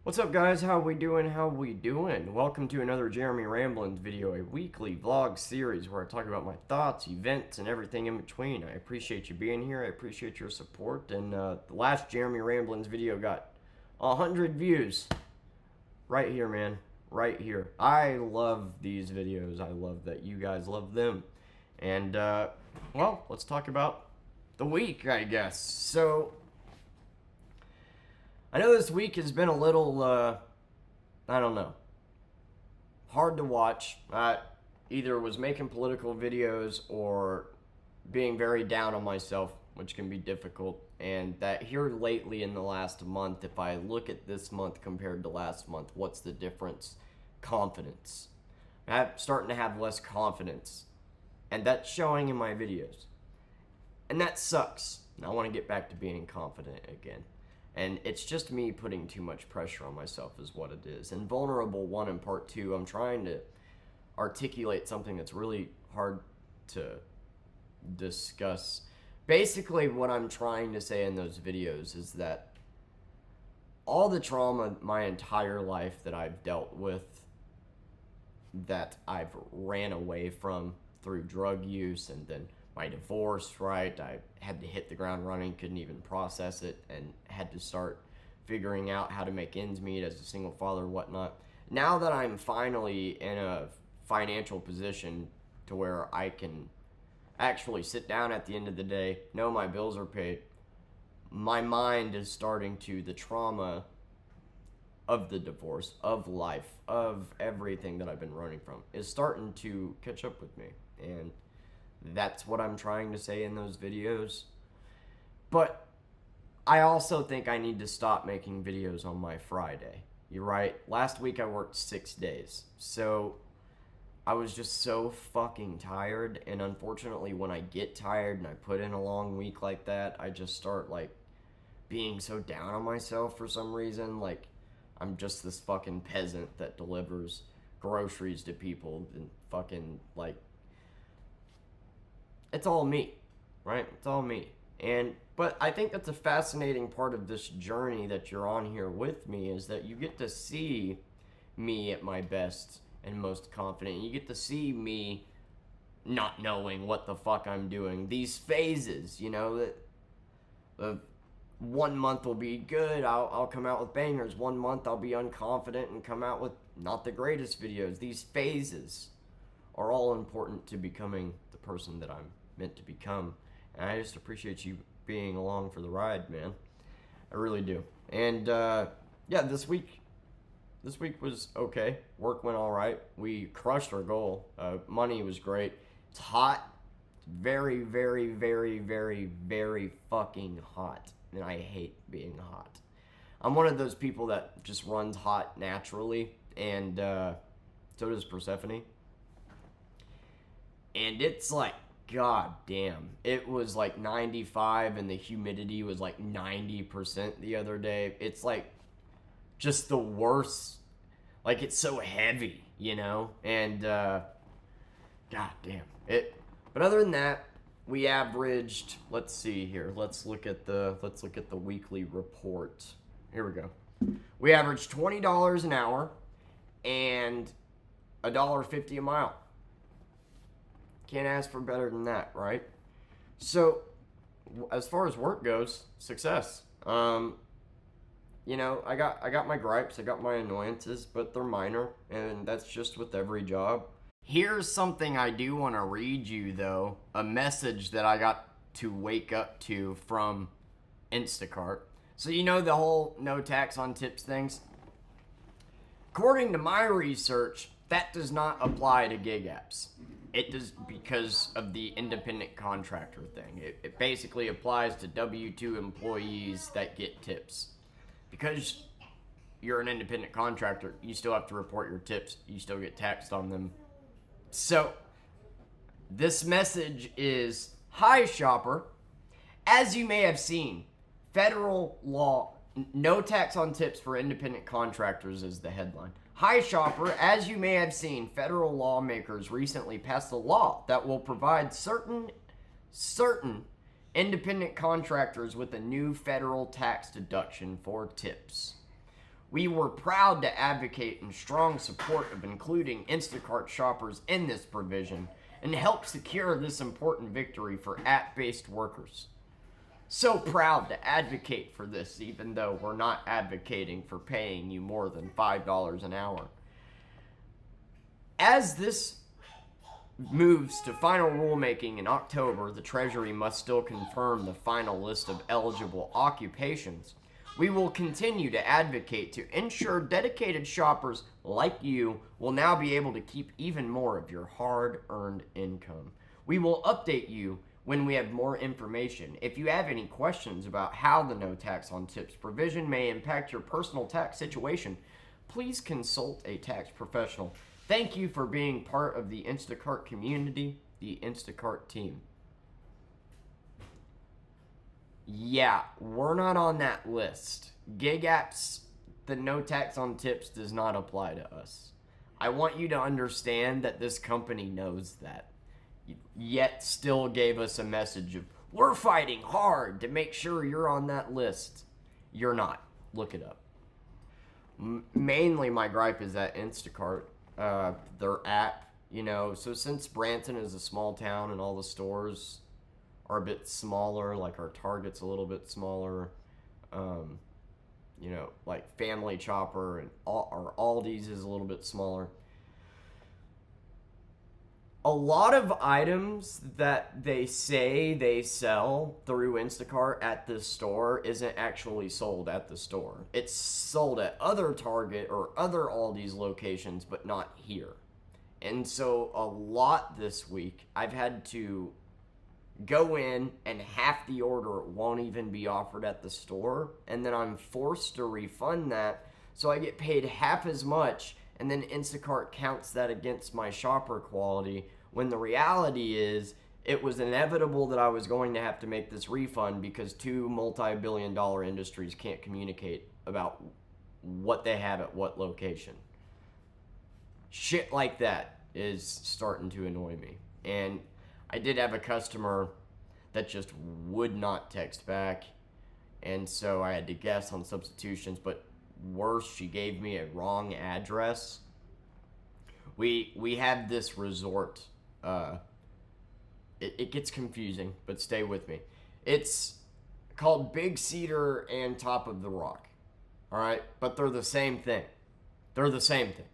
What's up, guys? How we doing? How we doing? Welcome to another Jeremy Ramblins video, a weekly vlog series where I talk about my thoughts, events, and everything in between. I appreciate you being here. I appreciate your support. And the last Jeremy Ramblins video got 100 views. Right here, man. Right here. I love these videos. I love that you guys love them. And, well, let's talk about the week, I guess. So, I know this week has been a little, I don't know, hard to watch. I either was making political videos or being very down on myself, which can be difficult. And that here lately in the last month, if I look at this month compared to last month, what's the difference? Confidence. I'm starting to have less confidence. And that's showing in my videos. And that sucks. I want to get back to being confident again. And it's just me putting too much pressure on myself is what it is. In Vulnerable 1 and Part 2, I'm trying to articulate something that's really hard to discuss. Basically, what I'm trying to say in those videos is that all the trauma my entire life that I've dealt with, that I've ran away from through drug use and then my divorce, right? I had to hit the ground running, couldn't even process it, and had to start figuring out how to make ends meet as a single father, whatnot. Now that I'm finally in a financial position to where I can actually sit down at the end of the day, know my bills are paid, my mind is starting to, the trauma of the divorce, of life, of everything that I've been running from, is starting to catch up with me. And that's what I'm trying to say in those videos. But I also think I need to stop making videos on my Friday. You're right. Last week I worked 6 days. So I was just so fucking tired. And unfortunately, when I get tired and I put in a long week like that, I just start like being so down on myself for some reason. Like I'm just this fucking peasant that delivers groceries to people and fucking like, it's all me, right? It's all me. But I think that's a fascinating part of this journey that you're on here with me, is that you get to see me at my best and most confident. You get to see me not knowing what the fuck I'm doing. These phases, you know, that 1 month will be good, I'll come out with bangers. 1 month I'll be unconfident and come out with not the greatest videos. These phases are all important to becoming the person that I'm meant to become. And I just appreciate you being along for the ride, man. I really do. And yeah, this week was okay. Work went all right. We crushed our goal. Money was great. It's hot. It's very, very, very, very, very fucking hot. And I hate being hot. I'm one of those people that just runs hot naturally, and so does Persephone. And it's like, god damn, it was like 95 and the humidity was like 90% the other day. It's like just the worst. Like, it's so heavy, you know? And god damn it. But other than that, we averaged, let's see here, let's look at the weekly report. Here we go. We averaged $20 an hour and $1.50 a mile. Can't ask for better than that, right? So, as far as work goes, success. You know, I got my gripes, I got my annoyances, but they're minor, and that's just with every job. Here's something I do want to read you, though. A message that I got to wake up to from Instacart. So you know the whole no tax on tips things? According to my research, that does not apply to gig apps. It does, because of the independent contractor thing. It basically applies to W-2 employees that get tips. Because you're an independent contractor, you still have to report your tips. You still get taxed on them. So, this message is, hi shopper. As you may have seen, federal law, no tax on tips for independent contractors is the headline. Hi shopper, as you may have seen, federal lawmakers recently passed a law that will provide certain independent contractors with a new federal tax deduction for tips. We were proud to advocate in strong support of including Instacart shoppers in this provision and help secure this important victory for app-based workers. So proud to advocate for this, even though we're not advocating for paying you more than $5 an hour. As this moves to final rulemaking in October, the Treasury must still confirm the final list of eligible occupations. We will continue to advocate to ensure dedicated shoppers like you will now be able to keep even more of your hard-earned income. We will update you when we have more information. If you have any questions about how the no tax on tips provision may impact your personal tax situation, please consult a tax professional. Thank you for being part of the Instacart community, the Instacart team. Yeah, we're not on that list. Gig apps, the no tax on tips does not apply to us. I want you to understand that this company knows that, yet still gave us a message of, we're fighting hard to make sure you're on that list. You're not. Look it up. Mainly my gripe is that Instacart, their app, so since Branson is a small town and all the stores are a bit smaller, like our Target's a little bit smaller, like Family Chopper and our Aldi's is a little bit smaller. A lot of items that they say they sell through Instacart at this store isn't actually sold at the store. It's sold at other Target or other Aldi's locations, but not here. And so a lot this week, I've had to go in and half the order won't even be offered at the store. And then I'm forced to refund that. So I get paid half as much, and then Instacart counts that against my shopper quality, when the reality is it was inevitable that I was going to have to make this refund because two multi-billion-dollar industries can't communicate about what they have at what location. Shit like that is starting to annoy me. And I did have a customer that just would not text back, and so I had to guess on substitutions, but worse, she gave me a wrong address. We had this resort. It gets confusing, but stay with me. It's called Big Cedar and Top of the Rock. All right? But they're the same thing. They're the same thing.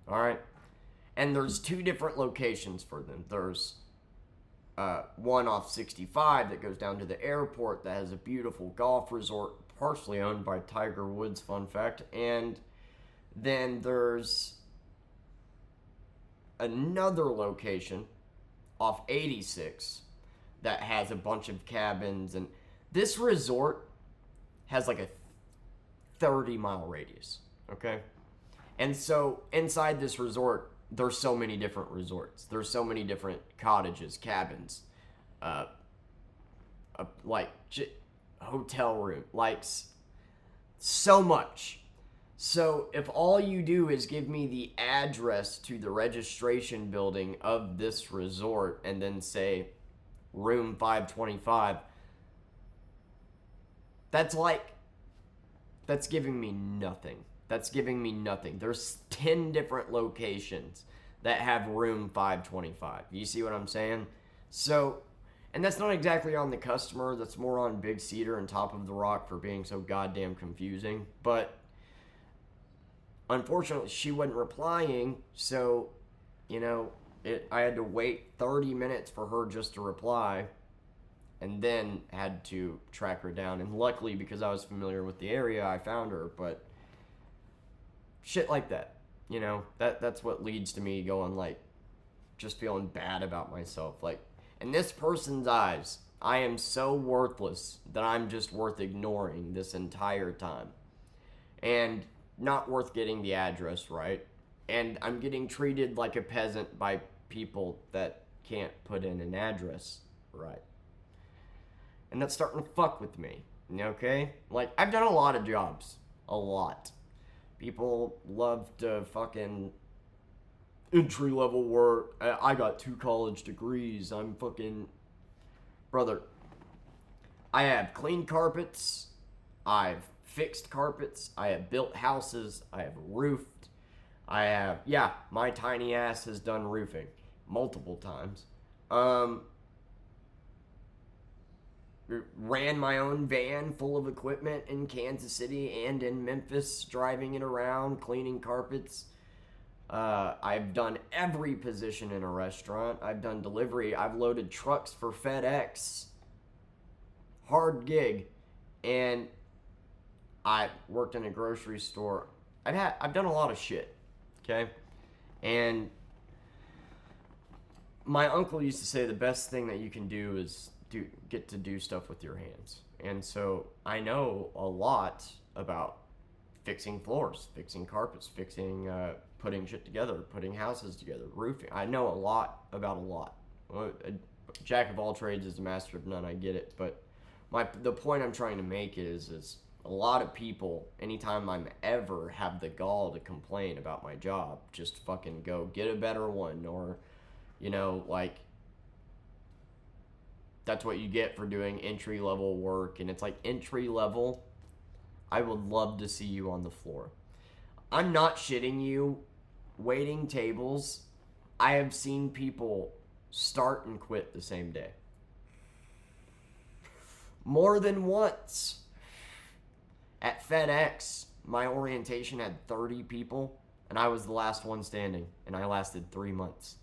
All right? And there's two different locations for them. There's one off 65 that goes down to the airport that has a beautiful golf resort, partially owned by Tiger Woods, fun fact. And then there's another location off 86 that has a bunch of cabins, and this resort has like a 30-mile radius, okay? And so inside this resort, there's so many different resorts. There's so many different cottages, cabins, hotel room, so much. So if all you do is give me the address to the registration building of this resort and then say room 525, that's giving me nothing. That's giving me nothing. There's 10 different locations that have room 525. You see what I'm saying? So, and that's not exactly on the customer. That's more on Big Cedar and Top of the Rock for being so goddamn confusing. But unfortunately, she wasn't replying, so, I had to wait 30 minutes for her just to reply, and then had to track her down. And luckily, because I was familiar with the area, I found her, but shit like that, that's what leads to me going, just feeling bad about myself. In this person's eyes, I am so worthless that I'm just worth ignoring this entire time. And not worth getting the address right, and I'm getting treated like a peasant by people that can't put in an address right. And that's starting to fuck with me, okay? I've done a lot of jobs. A lot. People love to fucking entry-level work. I got 2 college degrees. I'm fucking... Brother, I have clean carpets. I've fixed carpets. I have built houses. I have roofed. My tiny ass has done roofing multiple times. Ran my own van full of equipment in Kansas City and in Memphis, driving it around, cleaning carpets. I've done every position in a restaurant. I've done delivery. I've loaded trucks for FedEx. Hard gig. And I worked in a grocery store. I've done a lot of shit. Okay? And my uncle used to say the best thing that you can do is get to do stuff with your hands. And so I know a lot about fixing floors, fixing carpets, putting shit together, putting houses together, roofing. I know a lot about a lot. A jack of all trades is a master of none. I get it, but the point I'm trying to make is a lot of people, anytime I'm ever have the gall to complain about my job, just fucking go get a better one, or like, that's what you get for doing entry level work. And it's like, entry level, I would love to see you on the floor. I'm not shitting you. Waiting tables, I have seen people start and quit the same day. More than once. At FedEx, my orientation had 30 people, and I was the last one standing, and I lasted 3 months.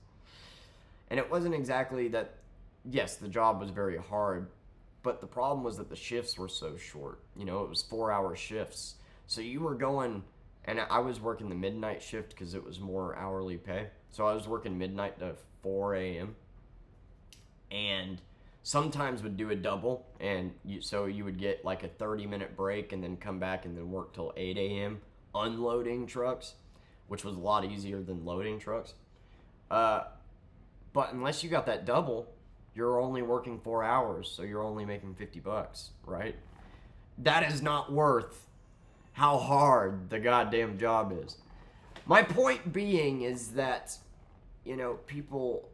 And it wasn't exactly that, yes, the job was very hard, but the problem was that the shifts were so short. It was 4-hour shifts. So you were going, and I was working the midnight shift because it was more hourly pay. So I was working midnight to 4 a.m. And sometimes would do a double, and so you would get like a 30-minute break and then come back and then work till 8 a.m. unloading trucks, which was a lot easier than loading trucks. But unless you got that double, you're only working 4 hours, so you're only making $50, right? That is not worth how hard the goddamn job is. My point being is that, people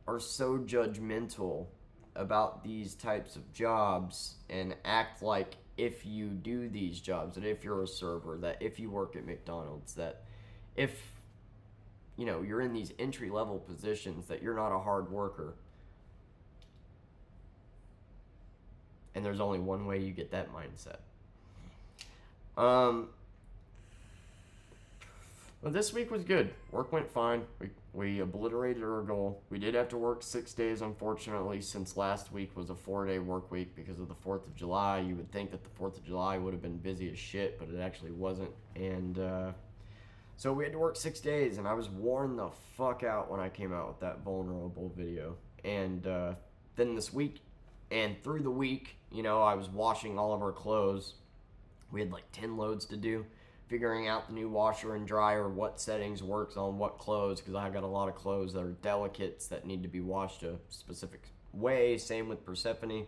are so judgmental about these types of jobs and act like if you do these jobs, that if you're a server, that if you work at McDonald's, that if you're in these entry-level positions, that you're not a hard worker. And there's only one way you get that mindset. Well, this week was good. Work went fine. We obliterated our goal. We did have to work 6 days, unfortunately, since last week was a 4-day work week because of the 4th of July. You would think that the 4th of July would have been busy as shit, but it actually wasn't. And so we had to work 6 days, and I was worn the fuck out when I came out with that vulnerable video. And then this week, and through the week, I was washing all of our clothes. We had like 10 loads to do, figuring out the new washer and dryer, what settings works on what clothes, because I got a lot of clothes that are delicates that need to be washed a specific way. Same with Persephone.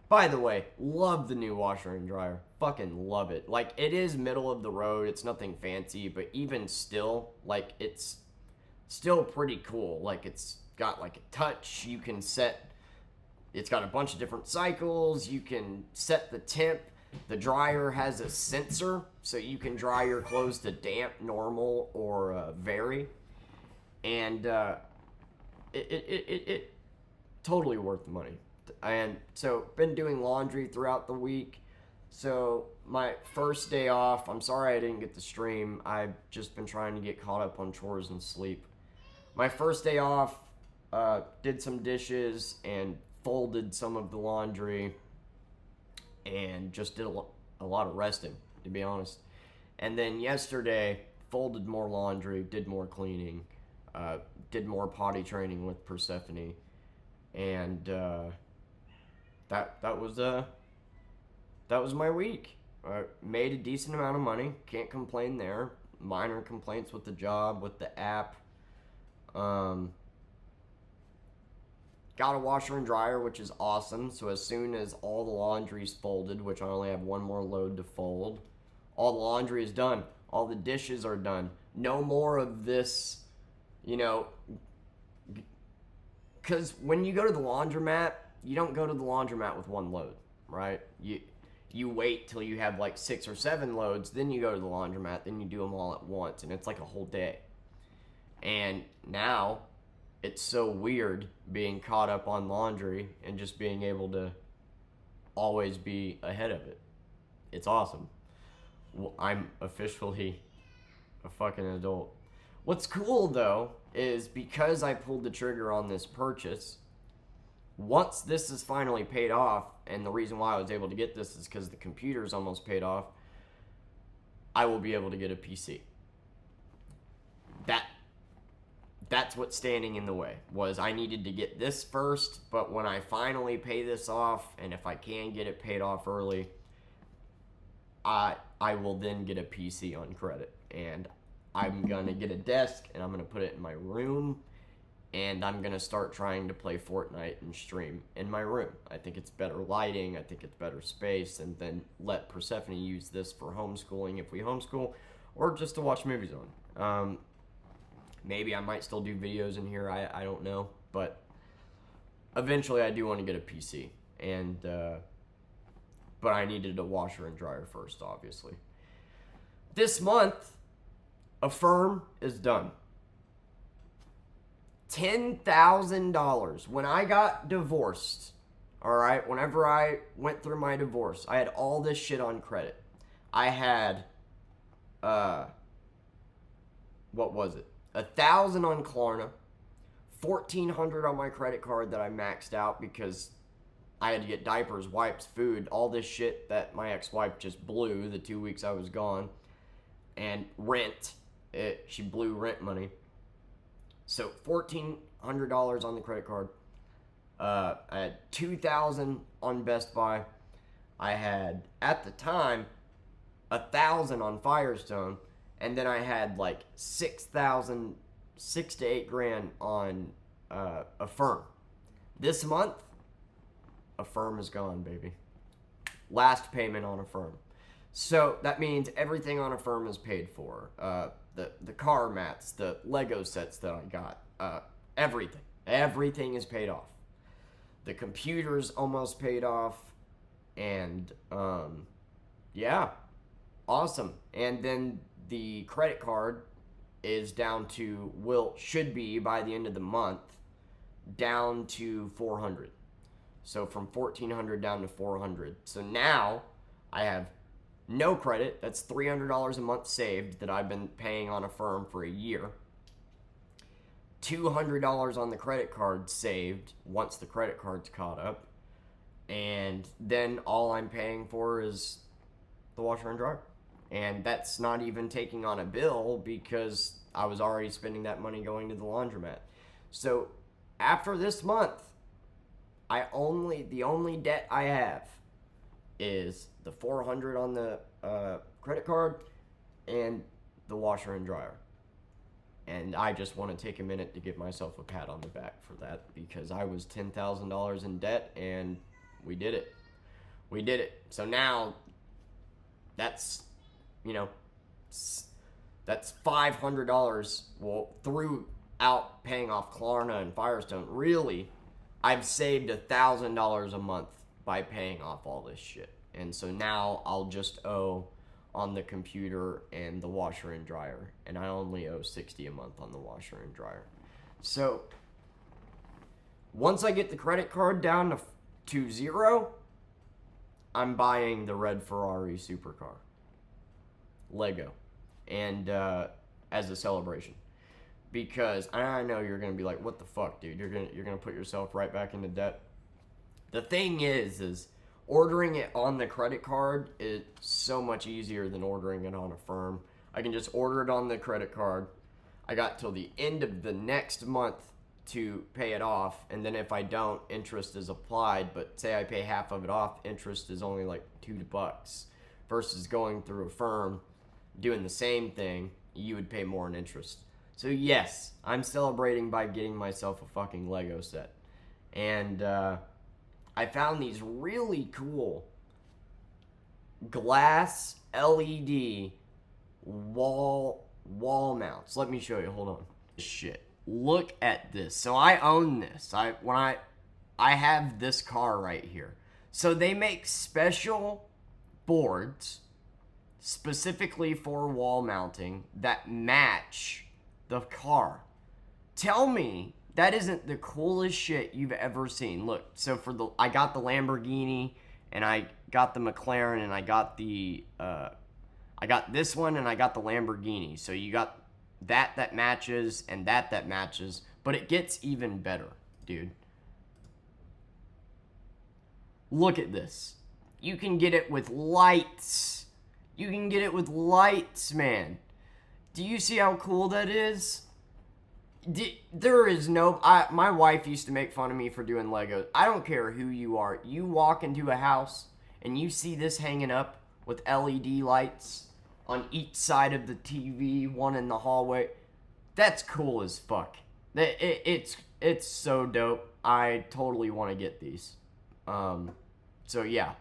By the way, love the new washer and dryer. Fucking love it. Like, it is middle of the road. It's nothing fancy, but even still, like, it's still pretty cool. Like, it's got like a touch. You can set, it's got a bunch of different cycles. You can set the temp. The dryer has a sensor, so you can dry your clothes to damp, normal, or very. And it totally worth the money. And so, been doing laundry throughout the week. So, my first day off, I'm sorry I didn't get to stream. I've just been trying to get caught up on chores and sleep. My first day off, did some dishes and folded some of the laundry and just did a lot of resting, to be honest. And then yesterday, folded more laundry, did more cleaning, did more potty training with Persephone, and that was my week. Made a decent amount of money. Can't complain there. Minor complaints with the job, with the app. Got a washer and dryer, which is awesome. So as soon as all the laundry's folded, which I only have one more load to fold, all the laundry is done. All the dishes are done. No more of this, because when you go to the laundromat, you don't go to the laundromat with one load, right? you wait till you have like 6 or 7 loads, then you go to the laundromat, then you do them all at once, and it's like a whole day. And now it's so weird being caught up on laundry and just being able to always be ahead of it. It's awesome. Well, I'm officially a fucking adult. What's cool though is because I pulled the trigger on this purchase, once this is finally paid off, and the reason why I was able to get this is because the computer's almost paid off, I will be able to get a PC. That's what's standing in the way, was I needed to get this first, but when I finally pay this off, and if I can get it paid off early, I will then get a PC on credit. And I'm going to get a desk, and I'm going to put it in my room, and I'm going to start trying to play Fortnite and stream in my room. I think it's better lighting, I think it's better space, and then let Persephone use this for homeschooling if we homeschool, or just to watch movies on. Maybe I might still do videos in here, I don't know, but eventually I do want to get a PC, and but I needed a washer and dryer first, obviously. This month, Affirm is done. $10,000. When I got divorced, all right, whenever I went through my divorce, I had all this shit on credit. I had, what was it? $1,000 on Klarna, $1,400 on my credit card that I maxed out because I had to get diapers, wipes, food, all this shit that my ex-wife just blew the 2 weeks I was gone, and rent. She blew rent money. So $1,400 on the credit card. I had $2,000 on Best Buy. I had, at the time, $1,000 on Firestone. And then I had like $6,000, $6 to $8,000 on Affirm. This month, Affirm is gone, baby. Last payment on Affirm. So that means everything on Affirm is paid for. The car mats, the Lego sets that I got, everything. Everything is paid off. The computer's almost paid off. And, yeah, awesome. And then the credit card is down to, should be by the end of the month, down to $400. So from $1,400 down to $400. So now I have no credit. That's $300 a month saved that I've been paying on Affirm for a year. $200 on the credit card saved once the credit card's caught up. And then all I'm paying for is the washer and dryer. And that's not even taking on a bill because I was already spending that money going to the laundromat. So after this month, the only debt I have is the $400 on the credit card and the washer and dryer. And I just want to take a minute to give myself a pat on the back for that because I was $10,000 in debt and we did it. We did it. So now that's, that's $500, throughout paying off Klarna and Firestone. Really, I've saved $1,000 a month by paying off all this shit. And so now I'll just owe on the computer and the washer and dryer. And I only owe $60 a month on the washer and dryer. So once I get the credit card down to zero, I'm buying the red Ferrari supercar. Lego. And as a celebration. Because I know you're going to be like, what the fuck, dude? You're gonna put yourself right back into debt. The thing is ordering it on the credit card is so much easier than ordering it on Affirm. I can just order it on the credit card. I got till the end of the next month to pay it off, and then if I don't, interest is applied. But say I pay half of it off, interest is only like $2 versus going through Affirm, doing the same thing, you would pay more in interest. So yes, I'm celebrating by getting myself a fucking Lego set. And I found these really cool glass LED wall mounts. Let me show you. Hold on. Shit. Look at this. So I own this. I have this car right here. So they make special boards specifically for wall mounting that match the car. Tell me that isn't the coolest shit you've ever seen. Look, so I got the Lamborghini, and I got the McLaren, and I got I got this one, and I got the Lamborghini. So you got that matches, and that matches, but it gets even better, dude. Look at this. You can get it with lights. You can get it with lights, man. Do you see how cool that is? There is no... my wife used to make fun of me for doing Legos. I don't care who you are. You walk into a house and you see this hanging up with LED lights on each side of the TV, one in the hallway. That's cool as fuck. It's so dope. I totally want to get these. So yeah.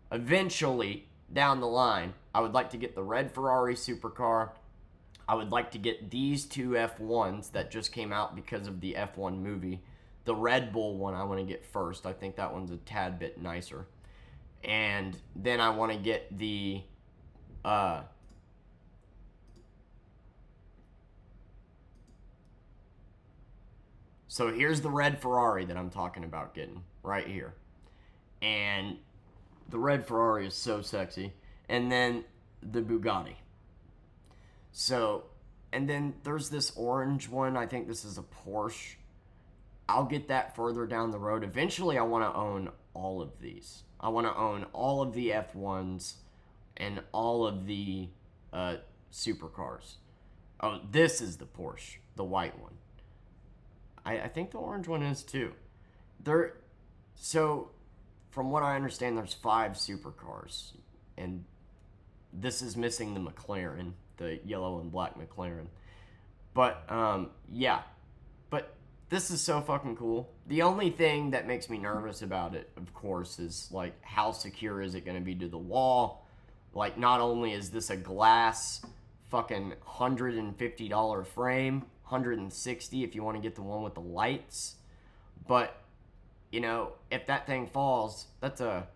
Eventually, down the line, I would like to get the red Ferrari supercar. I would like to get these two F1s that just came out because of the F1 movie. The Red Bull one I want to get first. I think that one's a tad bit nicer. And then I want to get the... So here's the red Ferrari that I'm talking about getting right here. And the red Ferrari is so sexy. And then the Bugatti. So, and then there's this orange one. I think this is a Porsche. I'll get that further down the road. Eventually, I want to own all of these. I want to own all of the F1s and all of the supercars. Oh, this is the Porsche, the white one. I think the orange one is too. So, from what I understand, there's 5 supercars, and this is missing the McLaren, the yellow and black McLaren. But yeah, but this is so fucking cool. The only thing that makes me nervous about it, of course, is like how secure is it going to be to the wall? Like, not only is this a glass fucking $150 frame, $160 if you want to get the one with the lights, but you know, if that thing falls, that's a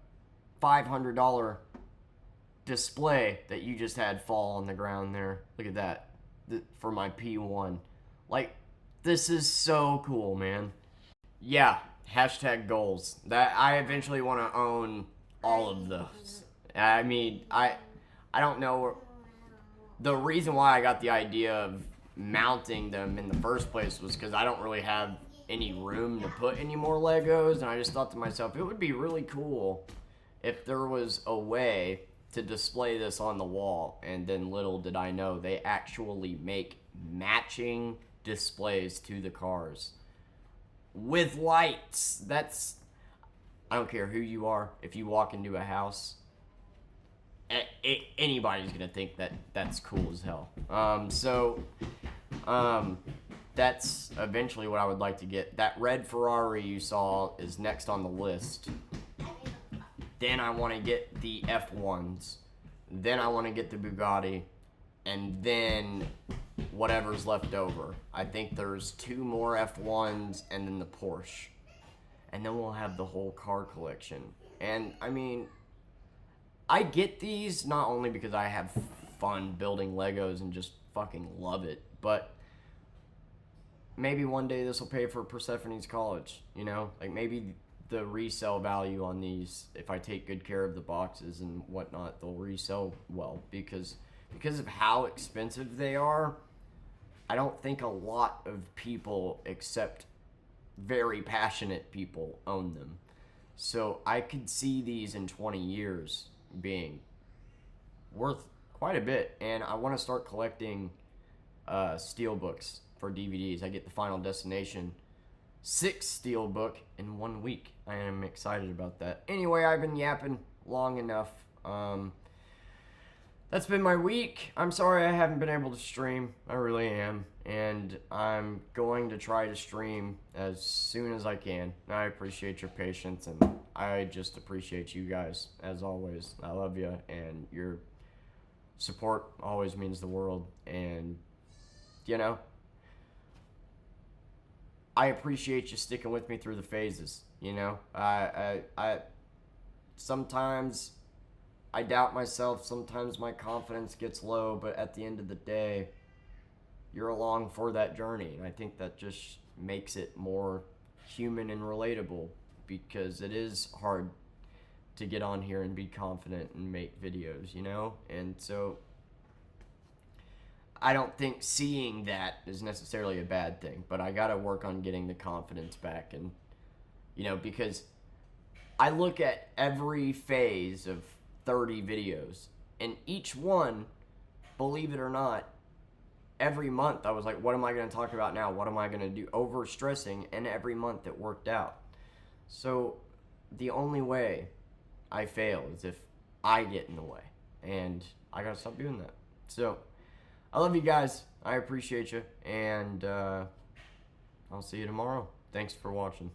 $500 display that you just had fall on the ground there. Look at that. For my P1. Like, this is so cool, man. Yeah, hashtag goals. That I eventually want to own all of those. I mean, I don't know. The reason why I got the idea of mounting them in the first place was because I don't really have any room to put any more Legos, and I just thought to myself, it would be really cool if there was a way to display this on the wall. And then little did I know, they actually make matching displays to the cars with lights. I don't care who you are. If you walk into a house, anybody's gonna think that's cool as hell. That's eventually what I would like to get. That red Ferrari you saw is next on the list. Then I want to get the F1s. Then I want to get the Bugatti. And then whatever's left over. I think there's 2 more F1s and then the Porsche. And then we'll have the whole car collection. And, I mean, I get these not only because I have fun building Legos and just fucking love it, but maybe one day this will pay for Persephone's college, you know? Like, maybe the resale value on these, if I take good care of the boxes and whatnot, they'll resell well. Because of how expensive they are, I don't think a lot of people, except very passionate people, own them. So I could see these in 20 years being worth quite a bit. And I want to start collecting steelbooks for DVDs. I get the Final Destination 6 steelbook in 1 week. I am excited about that. Anyway, I've been yapping long enough. That's been my week. I'm sorry I haven't been able to stream. I really am. And I'm going to try to stream as soon as I can. I appreciate your patience, and I just appreciate you guys, as always. I love you, and your support always means the world. And, you know, I appreciate you sticking with me through the phases, you know? I sometimes I doubt myself. Sometimes my confidence gets low, but at the end of the day, you're along for that journey. And I think that just makes it more human and relatable, because it is hard to get on here and be confident and make videos, you know? And so I don't think seeing that is necessarily a bad thing, but I got to work on getting the confidence back. And, you know, because I look at every phase of 30 videos, and each one, believe it or not, every month I was like, what am I going to talk about now? What am I going to do? Over stressing, and every month it worked out. So the only way I fail is if I get in the way, and I got to stop doing that. So I love you guys. I appreciate you, and I'll see you tomorrow. Thanks for watching.